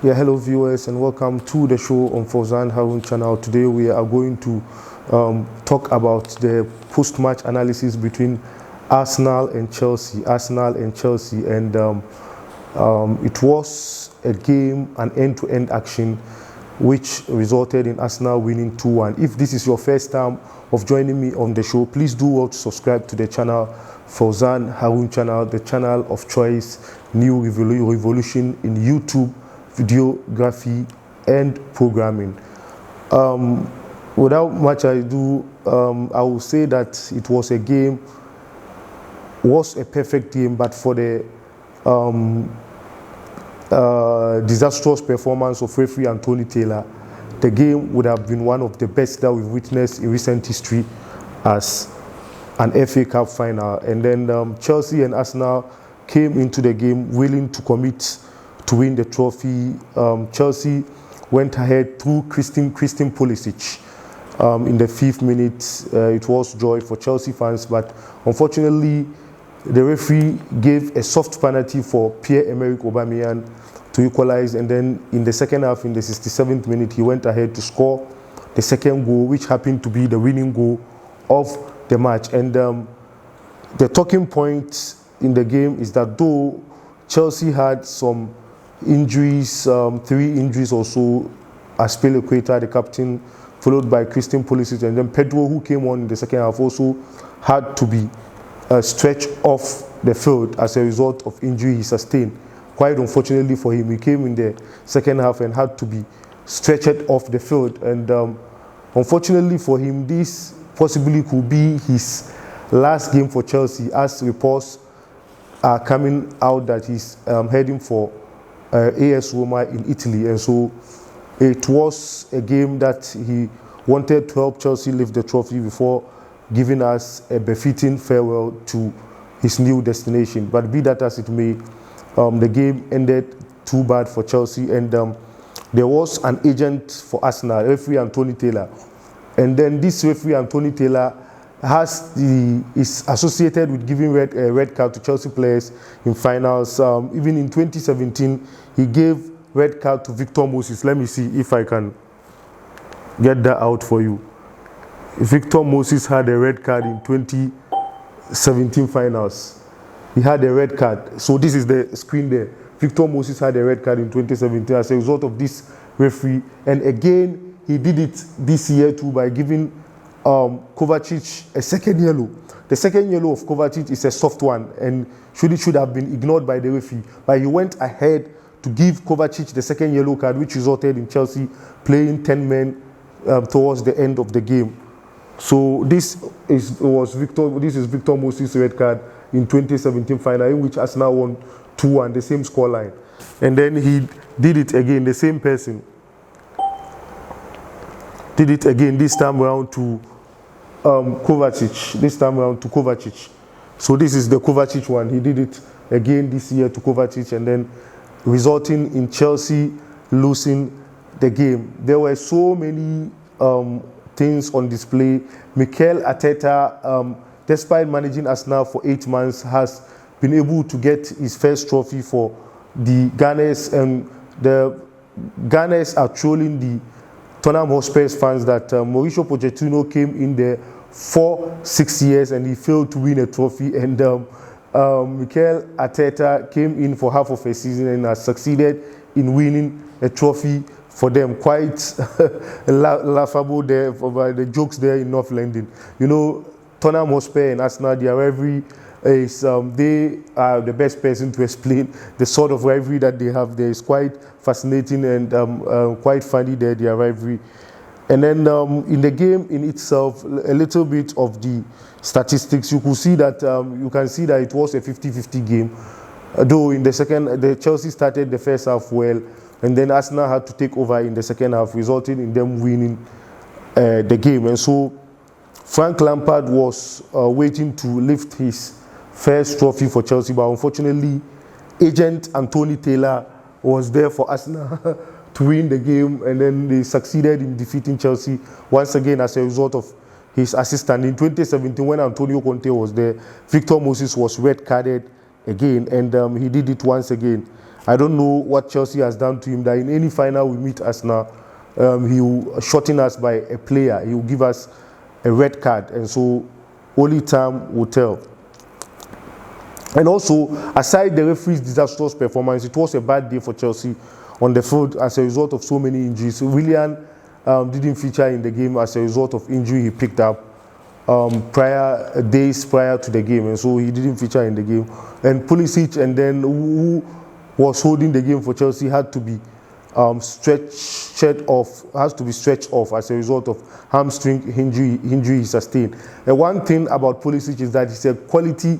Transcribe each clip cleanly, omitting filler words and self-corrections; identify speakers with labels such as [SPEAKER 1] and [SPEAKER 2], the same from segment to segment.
[SPEAKER 1] Yeah, hello viewers and welcome to the show on Fauzan Harun channel. Today we are going to talk about the post-match analysis between Arsenal and Chelsea. And it was a game, an end-to-end action, which resulted in Arsenal winning 2-1. If this is your first time of joining me on the show, please do well to subscribe to the channel, Fauzan Harun channel, the channel of choice, new revolution in YouTube, videography and programming. Without much ado, I will say that it was a perfect game, but for the disastrous performance of referee Anthony Taylor, the game would have been one of the best that we've witnessed in recent history as an FA Cup final. And then Chelsea and Arsenal came into the game willing to commit to win the trophy. Chelsea went ahead through Christian Pulisic in the 5th minute. It was joy for Chelsea fans, but unfortunately the referee gave a soft penalty for Pierre-Emerick Aubameyang to equalize, and then in the second half, in the 67th minute, he went ahead to score the second goal, which happened to be the winning goal of the match. And the talking point in the game is that though Chelsea had some injuries, 3 injuries or so, Azpilicueta, the captain, followed by Christian Pulisic, and then Pedro, who came on in the second half, also had to be stretched off the field as a result of injury he sustained. Quite unfortunately for him, he came in the second half and had to be stretched off the field. And unfortunately for him, this possibly could be his last game for Chelsea, as reports are coming out that he's heading for AS Roma in Italy. And so it was a game that he wanted to help Chelsea lift the trophy before giving us a befitting farewell to his new destination. But be that as it may, the game ended too bad for Chelsea, and there was an agent for Arsenal, referee Anthony Taylor. And then this referee Anthony Taylor is associated with giving red card to Chelsea players in finals. Even in 2017, he gave red card to Victor Moses. Let me see if I can get that out for you. Victor Moses had a red card in 2017 finals. He had a red card. So this is the screen there. Victor Moses had a red card in 2017 as a result of this referee. And again, he did it this year too by giving Kovacic a second yellow. The second yellow of Kovacic is a soft one and should have been ignored by the referee. But he went ahead to give Kovacic the second yellow card, which resulted in Chelsea playing 10 men towards the end of the game. So this is Victor Moses' red card in 2017 final, in which Arsenal won 2-1, the same scoreline. And then he did it again, the same person did it again, this time around to Kovacic. So this is the Kovacic one. He did it again this year to Kovacic, and then resulting in Chelsea losing the game. There were so many things on display. Mikel Arteta, despite managing Arsenal for 8 months, has been able to get his first trophy for the Gunners, and the Gunners are trolling the Tottenham Hotspur fans that Mauricio Pochettino came in there for 6 years and he failed to win a trophy, and Mikel Arteta came in for half of a season and has succeeded in winning a trophy for them. Quite laughable there by the jokes there in North London. You know, Tottenham Hotspur and Arsenal, their rivalry is they are the best person to explain the sort of rivalry that they have there. It's quite fascinating and quite funny there, their rivalry. And then in the game in itself, a little bit of the statistics, you can see that it was a 50-50 game. Though in the second, the Chelsea started the first half well, and then Arsenal had to take over in the second half, resulting in them winning the game. And so Frank Lampard was waiting to lift his first trophy for Chelsea, but unfortunately, agent Anthony Taylor was there for Arsenal to win the game, and then they succeeded in defeating Chelsea once again as a result of his assistant. In 2017, when Antonio Conte was there, Victor Moses was red carded again, and he did it once again I don't know what Chelsea has done to him, that in any final we meet Arsenal, he will shorten us by a player. He will give us a red card. And so only time will tell. And also, aside the referee's disastrous performance, it was a bad day for Chelsea on the field as a result of so many injuries. Willian didn't feature in the game as a result of injury he picked up days prior to the game, and so he didn't feature in the game. And Pulisic, and then who was holding the game for Chelsea, had to be stretched off as a result of hamstring injury he sustained. And one thing about Pulisic is that he's a quality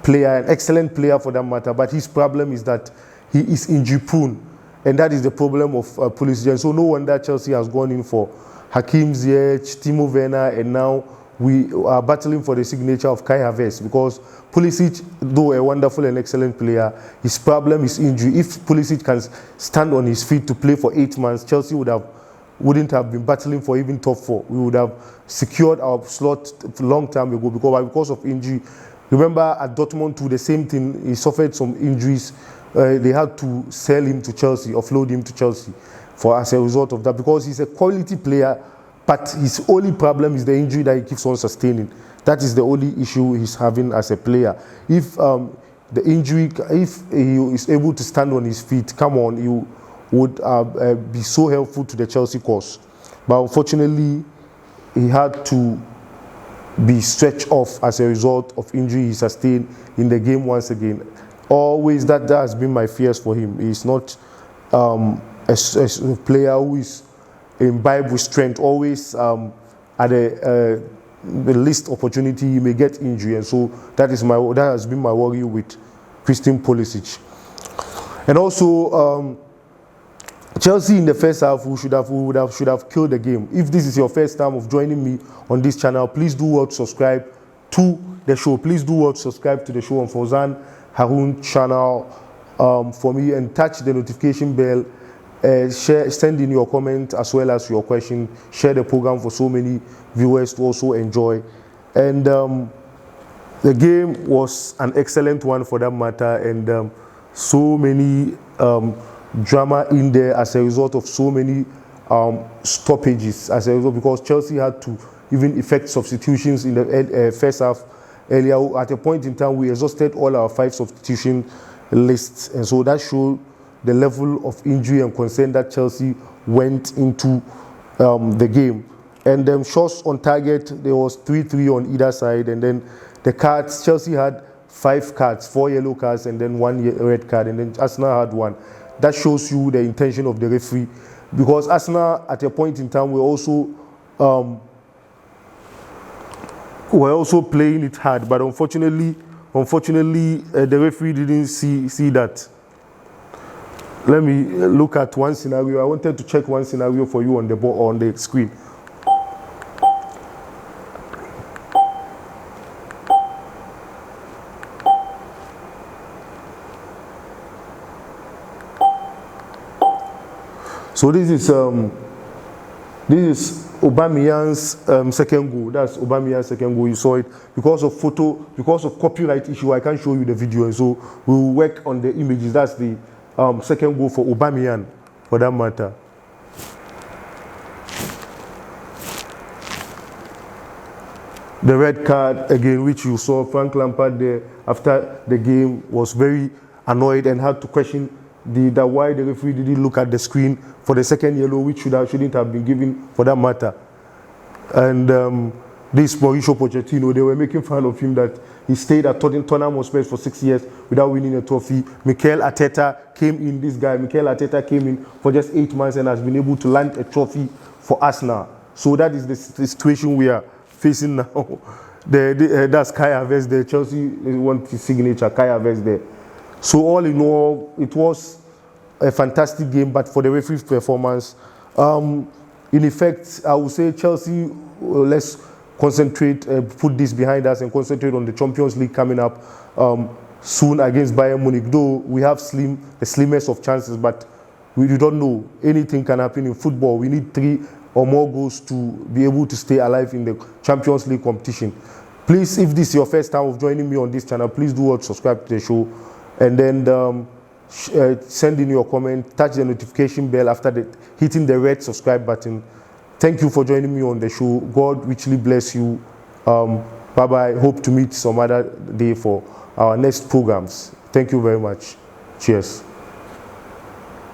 [SPEAKER 1] player, an excellent player for that matter, but his problem is that he is injury prone, and that is the problem of Pulisic. And so no wonder Chelsea has gone in for Hakim Ziyech, Timo Werner, and now we are battling for the signature of Kai Havertz, because Pulisic, though a wonderful and excellent player, his problem is injury. If Pulisic can stand on his feet to play for 8 months, Chelsea wouldn't have been battling for even top 4. We would have secured our slot a long time ago, because of injury. Remember at Dortmund too, the same thing. He suffered some injuries. They had to sell him to Chelsea, offload him to Chelsea, as a result of that, because he's a quality player. But his only problem is the injury that he keeps on sustaining. That is the only issue he's having as a player. If if he is able to stand on his feet, come on, he would be so helpful to the Chelsea cause. But unfortunately, he had to be stretched off as a result of injury he sustained in the game once again. Always that has been my fears for him. He's not a player who is imbibed with strength. Always at the least opportunity he may get injury, and so that has been my worry with Christian Pulisic. And also Chelsea in the first half, we should have killed the game. If this is your first time of joining me on this channel, please do well to subscribe to the show. Please do well to subscribe to the show on Fauzan Haroun channel for me, and touch the notification bell. Send in your comment as well as your question. Share the program for so many viewers to also enjoy. And the game was an excellent one for that matter, and so many drama in there as a result of so many stoppages, as a result, because Chelsea had to even effect substitutions in the first half. Earlier, at a point in time, we exhausted all our 5 substitution lists, and so that showed the level of injury and concern that Chelsea went into the game. And shots on target, there was 3-3 on either side, and then the cards, Chelsea had 5 cards, 4 yellow cards, and then 1 red card, and then Arsenal had 1. That shows you the intention of the referee, because Arsenal at a point in time were also playing it hard, but unfortunately the referee didn't see that. Let me look at one scenario. I wanted to check one scenario for you on the screen. So this is Aubameyang's second goal. That's Aubameyang's second goal. You saw it. Because of copyright issue, I can't show you the video. So we'll work on the images. That's the second goal for Aubameyang, for that matter. The red card again, which you saw Frank Lampard there after the game, was very annoyed and had to question why the referee didn't look at the screen for the second yellow, which shouldn't have been given, for that matter. And this Mauricio Pochettino, they were making fun of him that he stayed at Tottenham Hotspur for 6 years without winning a trophy. Mikel Arteta came in for just 8 months and has been able to land a trophy for Arsenal. So that is the situation we are facing now. That's Kai Havertz there. Chelsea want his signature, Kai Havertz there. So all in all, it was a fantastic game, but for the referee's performance, in effect, I would say Chelsea, let's concentrate, put this behind us and concentrate on the Champions League coming up soon against Bayern Munich. Though we have the slimmest of chances, but we don't know. Anything can happen in football. We need 3 or more goals to be able to stay alive in the Champions League competition. Please, if this is your first time of joining me on this channel, please do subscribe to the show, and then send in your comment, touch the notification bell after hitting the red subscribe button. Thank you for joining me on the show. God richly bless you. Bye-bye. Hope to meet some other day for our next programs. Thank you very much. Cheers.